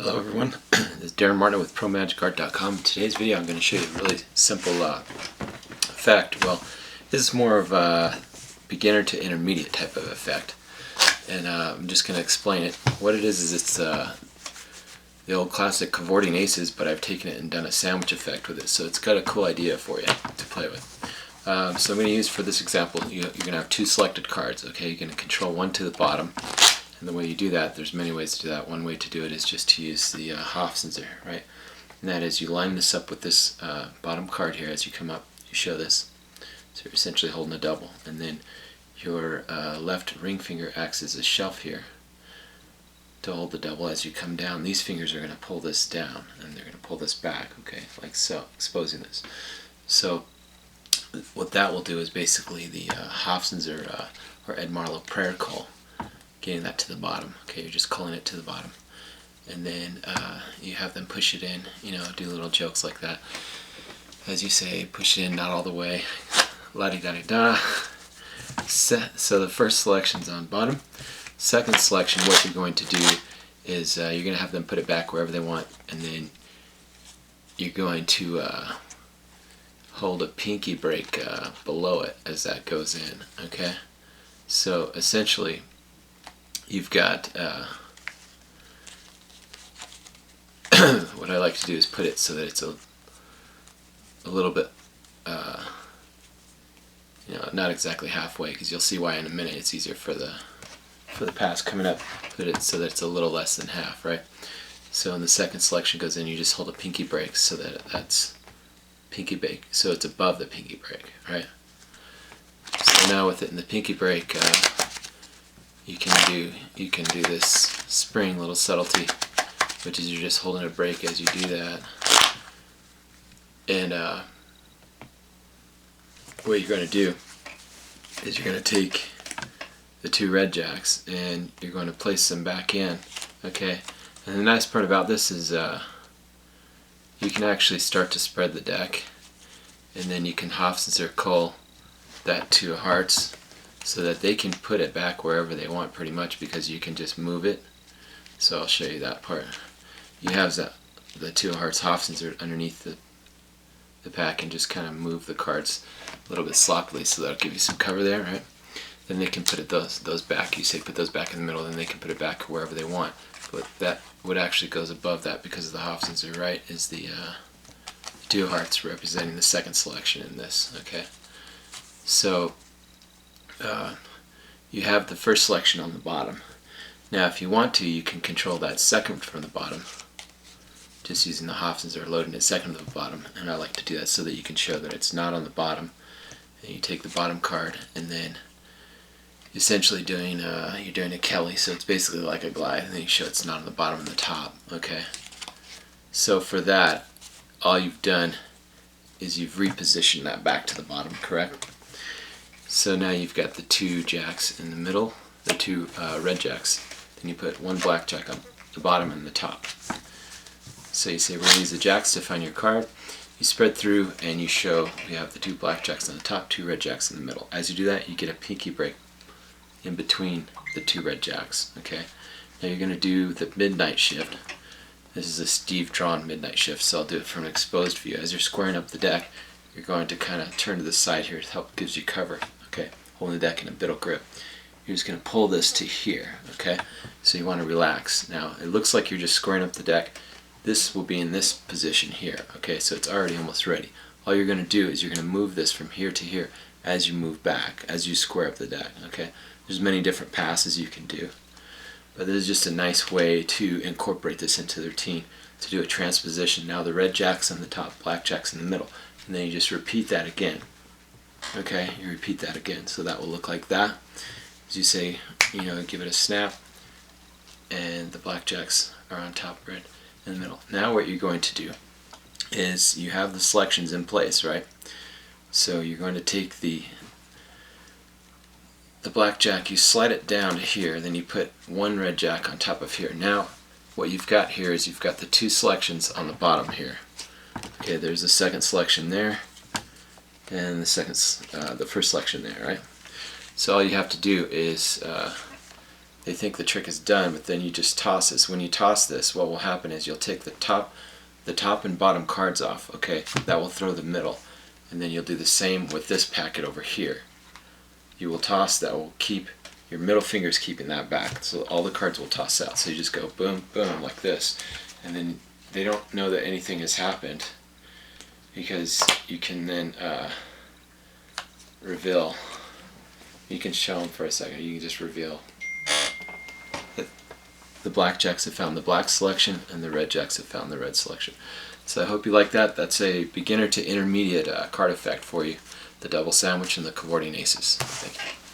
Hello everyone, this is Darin Martineau with ProMagicArt.com. In today's video I'm going to show you a really simple effect. Well, this is more of a beginner to intermediate type of effect, and I'm just going to explain it. What it is it's the old classic Cavorting Aces, but I've taken it and done a sandwich effect with it, so it's got a cool idea for you to play with. So I'm going to use, for this example, you're going to have two selected cards. Okay, you're going to control one to the bottom. And the way you do that, there's many ways to do that. One way to do it is just to use the Hofzinser, right? And that is you line this up with this bottom card here as you come up. You show this. So you're essentially holding a double. And then your left ring finger acts as a shelf here to hold the double. As you come down, these fingers are going to pull this down, and they're going to pull this back, okay, like so, exposing this. So what that will do is basically the Hofzinser or Ed Marlowe prayer call. Getting that to the bottom. Okay, you're just calling it to the bottom, and then you have them push it in. You know, do little jokes like that, as you say, push it in, not all the way, la di da di da. So the first selection's on bottom. Second selection, what you're going to do is you're going to have them put it back wherever they want, and then you're going to hold a pinky break below it as that goes in. Okay, so essentially you've got, what I like to do is put it so that it's a little bit, you know, not exactly halfway, because you'll see why in a minute. It's easier for the pass coming up. Put it so that it's a little less than half, right? So when the second selection goes in, you just hold a pinky break so that that's pinky break, so it's above the pinky break, right? So now with it in the pinky break, you can do this spring little subtlety, which is you're just holding a break as you do that. And what you're going to do is you're going to take the two red jacks and you're going to place them back in. Okay, and the nice part about this is you can actually start to spread the deck, and then you can Hofzinser call that two of hearts, so that they can put it back wherever they want pretty much, because you can just move it. So I'll show you that part. You have the two of hearts Hofzinser underneath the pack, and just kind of move the cards a little bit sloppily, so that'll give you some cover there, right? Then they can put it those back. You say put those back in the middle, then they can put it back wherever they want. But that what actually goes above that, because of the Hofzinser, right, is the two of hearts representing the second selection in this. Okay, so you have the first selection on the bottom. Now if you want to, you can control that second from the bottom, just using the Hofzinser, loading it second to the bottom, and I like to do that so that you can show that it's not on the bottom. And you take the bottom card, and then essentially you're doing a Kelly, so it's basically like a glide, and then you show it's not on the bottom and the top. Okay, so for that, all you've done is you've repositioned that back to the bottom, correct? So now you've got the two jacks in the middle, the two red jacks. Then you put one black jack on the bottom and the top. So you say we're going to use the jacks to find your card. You spread through and you show you have the two black jacks on the top, two red jacks in the middle. As you do that, you get a pinky break in between the two red jacks. Okay. Now you're going to do the midnight shift. This is a Steve drawn midnight shift, so I'll do it from an exposed view. As you're squaring up the deck, you're going to kind of turn to the side here to help gives you cover. Okay, holding the deck in a bit of grip. You're just going to pull this to here. Okay, so you want to relax. Now it looks like you're just squaring up the deck. This will be in this position here. Okay, so it's already almost ready. All you're going to do is you're going to move this from here to here as you move back, as you square up the deck. Okay, there's many different passes you can do, but this is just a nice way to incorporate this into the routine, to do a transposition. Now the red jack's on the top, black jack's in the middle, and then you just repeat that again. Okay, you repeat that again, so that will look like that. As you say, you know, give it a snap, and the blackjacks are on top, red in the middle. Now what you're going to do is you have the selections in place, right? So you're going to take the blackjack, you slide it down to here, then you put one red jack on top of here. Now what you've got here is you've got the two selections on the bottom here. Okay, there's the second selection there, and the first selection there, right? So all you have to do is they think the trick is done, but then you just toss this. When you toss this, what will happen is you'll take the top and bottom cards off, okay? That will throw the middle. And then you'll do the same with this packet over here. You will toss, that will keep, your middle finger's keeping that back, so all the cards will toss out. So you just go boom, boom, like this. And then they don't know that anything has happened, because you can then reveal. You can show them for a second. You can just reveal that the black jacks have found the black selection and the red jacks have found the red selection. So I hope you like that. That's a beginner to intermediate card effect for you. The double sandwich and the Cavorting Aces. Thank you.